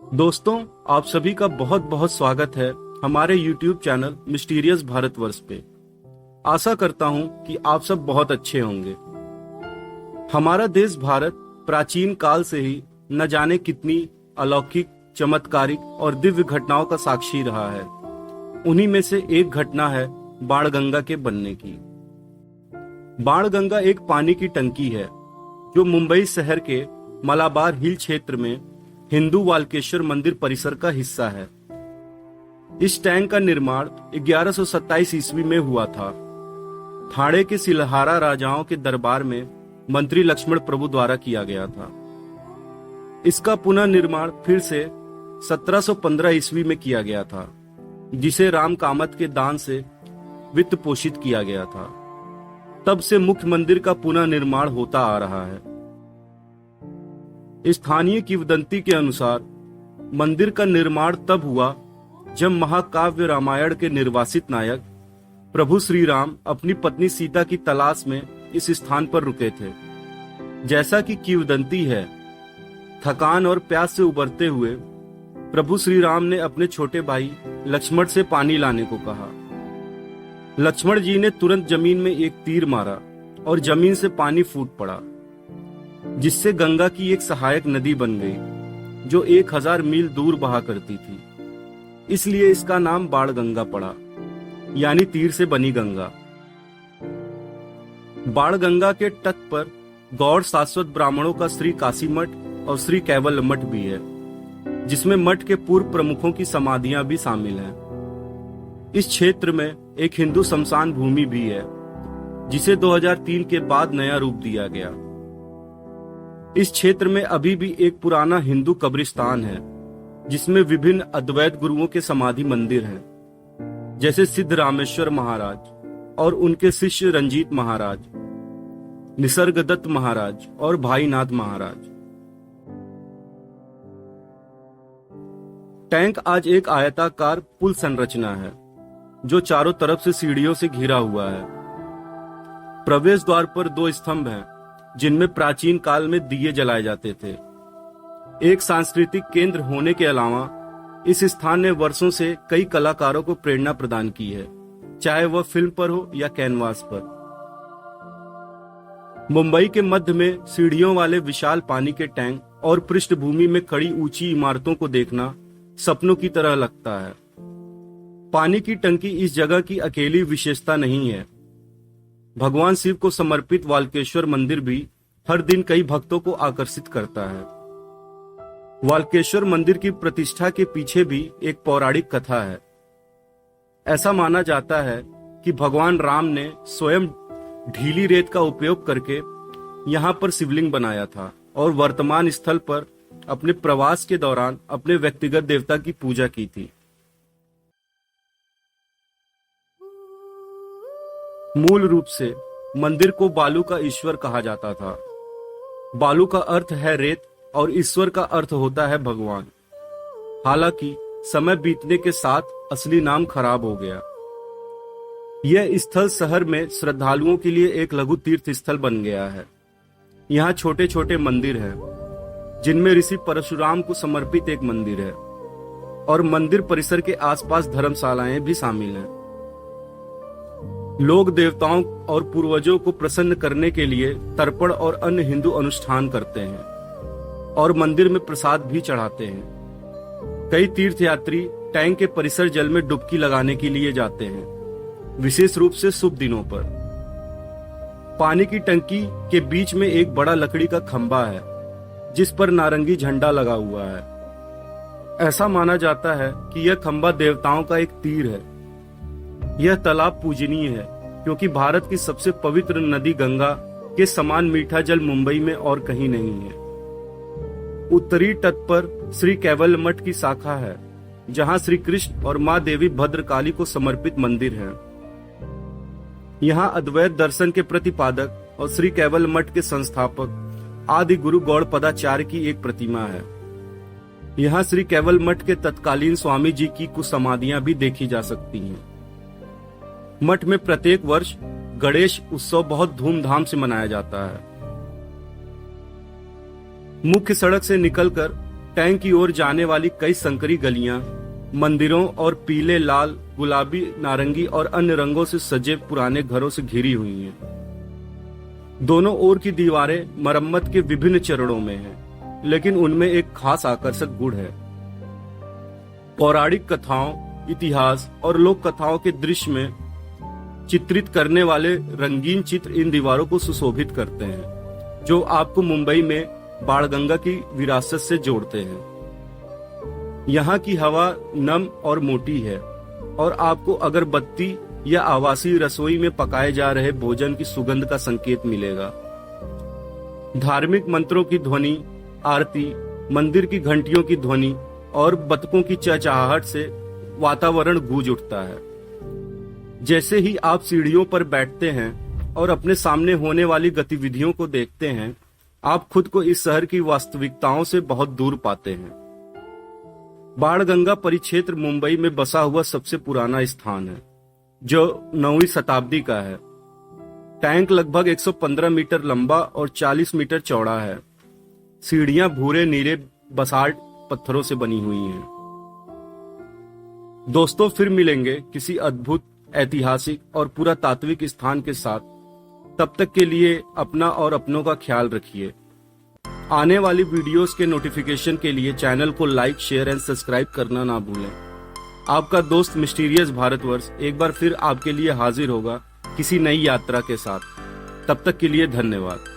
दोस्तों, आप सभी का बहुत बहुत स्वागत है हमारे YouTube चैनल मिस्टीरियस भारतवर्ष पे। आशा करता हूं कि आप सब बहुत अच्छे होंगे। हमारा देश भारत प्राचीन काल से ही न जाने कितनी अलौकिक, चमत्कारिक और दिव्य घटनाओं का साक्षी रहा है। उन्हीं में से एक घटना है बाणगंगा के बनने की। बाणगंगा एक पानी की टंकी है जो मुंबई शहर के मलाबार हिल क्षेत्र में हिंदू वाल्केश्वर मंदिर परिसर का हिस्सा है। इस टैंक का निर्माण 1127 ईस्वी में हुआ था। ठाणे के सिलहारा राजाओं के दरबार में मंत्री लक्ष्मण प्रभु द्वारा किया गया था। इसका पुनः निर्माण फिर से 1715 ईस्वी में किया गया था, जिसे राम कामत के दान से वित्त पोषित किया गया था। तब से मुख्य मंदिर का पुनः निर्माण होता आ रहा है। स्थानीय किंवदंती के अनुसार मंदिर का निर्माण तब हुआ जब महाकाव्य रामायण के निर्वासित नायक प्रभु श्री राम अपनी पत्नी सीता की तलाश में इस स्थान पर रुके थे। जैसा कि किंवदंती है, थकान और प्यास से उबरते हुए प्रभु श्री राम ने अपने छोटे भाई लक्ष्मण से पानी लाने को कहा। लक्ष्मण जी ने तुरंत जमीन में एक तीर मारा और जमीन से पानी फूट पड़ा, जिससे गंगा की एक सहायक नदी बन गई जो 1000 मील दूर बहा करती थी। इसलिए इसका नाम बाणगंगा पड़ा, यानी तीर से बनी गंगा। बाणगंगा के तट पर गौड़ शाश्वत ब्राह्मणों का श्री काशी मठ और श्री कैवल्य मठ भी है, जिसमें मठ के पूर्व प्रमुखों की समाधियां भी शामिल हैं। इस क्षेत्र में एक हिंदू शमशान भूमि भी है, जिसे 2003 के बाद नया रूप दिया गया। इस क्षेत्र में अभी भी एक पुराना हिंदू कब्रिस्तान है, जिसमें विभिन्न अद्वैत गुरुओं के समाधि मंदिर हैं, जैसे सिद्ध रामेश्वर महाराज और उनके शिष्य रंजीत महाराज, निसर्गदत्त महाराज और भाईनाथ महाराज। टैंक आज एक आयताकार पुल संरचना है जो चारों तरफ से सीढ़ियों से घिरा हुआ है। प्रवेश द्वार पर 2 स्तंभ हैं, जिनमें प्राचीन काल में दिए जलाए जाते थे। एक सांस्कृतिक केंद्र होने के अलावा इस स्थान ने वर्षों से कई कलाकारों को प्रेरणा प्रदान की है, चाहे वह फिल्म पर हो या कैनवास पर। मुंबई के मध्य में सीढ़ियों वाले विशाल पानी के टैंक और पृष्ठभूमि में खड़ी ऊंची इमारतों को देखना सपनों की तरह लगता है। पानी की टंकी इस जगह की अकेली विशेषता नहीं है। भगवान शिव को समर्पित वाल्केश्वर मंदिर भी हर दिन कई भक्तों को आकर्षित करता है। वाल्केश्वर मंदिर की प्रतिष्ठा के पीछे भी एक पौराणिक कथा है। ऐसा माना जाता है कि भगवान राम ने स्वयं ढीली रेत का उपयोग करके यहाँ पर शिवलिंग बनाया था और वर्तमान स्थल पर अपने प्रवास के दौरान अपने व्यक्तिगत देवता की पूजा की थी। मूल रूप से मंदिर को बालू का ईश्वर कहा जाता था। बालू का अर्थ है रेत और ईश्वर का अर्थ होता है भगवान। हालांकि समय बीतने के साथ असली नाम खराब हो गया। यह स्थल शहर में श्रद्धालुओं के लिए एक लघु तीर्थ स्थल बन गया है। यहाँ छोटे छोटे मंदिर हैं, जिनमें ऋषि परशुराम को समर्पित एक मंदिर है और मंदिर परिसर के आसपास धर्मशालाएं भी शामिल हैं। लोग देवताओं और पूर्वजों को प्रसन्न करने के लिए तर्पण और अन्य हिंदू अनुष्ठान करते हैं और मंदिर में प्रसाद भी चढ़ाते हैं। कई तीर्थयात्री टैंक के परिसर जल में डुबकी लगाने के लिए जाते हैं, विशेष रूप से शुभ दिनों पर। पानी की टंकी के बीच में एक बड़ा लकड़ी का खंभा है, जिस पर नारंगी झंडा लगा हुआ है। ऐसा माना जाता है कि यह खंभा देवताओं का एक तीर है। यह तालाब पूजनीय है क्योंकि भारत की सबसे पवित्र नदी गंगा के समान मीठा जल मुंबई में और कहीं नहीं है। उत्तरी तट पर श्री कैवल्य मठ की शाखा है, जहां श्री कृष्ण और मां देवी भद्रकाली को समर्पित मंदिर है। यहाँ अद्वैत दर्शन के प्रतिपादक और श्री कैवल्य मठ के संस्थापक आदि गुरु गौड़पदाचार्य की एक प्रतिमा है। यहाँ श्री कैवल्य मठ के तत्कालीन स्वामी जी की कुछ समाधियां भी देखी जा सकती हैं। मठ में प्रत्येक वर्ष गणेश उत्सव बहुत धूमधाम से मनाया जाता है। मुख्य सड़क से निकलकर टैंक की ओर जाने वाली कई संकरी गलियां मंदिरों और पीले, लाल, गुलाबी, नारंगी और अन्य रंगों से सजे पुराने घरों से घिरी हुई हैं। दोनों ओर की दीवारें मरम्मत के विभिन्न चरणों में हैं, लेकिन उनमें एक खास आकर्षक गुण है। पौराणिक कथाओं, इतिहास और लोक कथाओं के दृश्य में चित्रित करने वाले रंगीन चित्र इन दीवारों को सुशोभित करते हैं, जो आपको मुंबई में बाणगंगा की विरासत से जोड़ते हैं। यहाँ की हवा नम और मोटी है और आपको अगरबत्ती या आवासीय रसोई में पकाए जा रहे भोजन की सुगंध का संकेत मिलेगा। धार्मिक मंत्रों की ध्वनि, आरती, मंदिर की घंटियों की ध्वनि और बतकों की चहचहाहट से वातावरण गूंज उठता है। जैसे ही आप सीढ़ियों पर बैठते हैं और अपने सामने होने वाली गतिविधियों को देखते हैं, आप खुद को इस शहर की वास्तविकताओं से बहुत दूर पाते हैं। बाणगंगा परिक्षेत्र मुंबई में बसा हुआ सबसे पुराना स्थान है, जो 9वीं शताब्दी का है। टैंक लगभग 115 मीटर लंबा और 40 मीटर चौड़ा है। सीढ़ियां भूरे नीले बसाल्ट पत्थरों से बनी हुई हैं। दोस्तों, फिर मिलेंगे किसी अद्भुत, ऐतिहासिक और पुरातात्विक स्थान के साथ। तब तक के लिए अपना और अपनों का ख्याल रखिए। आने वाली वीडियोस के नोटिफिकेशन के लिए चैनल को लाइक, शेयर एंड सब्सक्राइब करना ना भूलें। आपका दोस्त मिस्टीरियस भारतवर्ष एक बार फिर आपके लिए हाजिर होगा किसी नई यात्रा के साथ। तब तक के लिए धन्यवाद।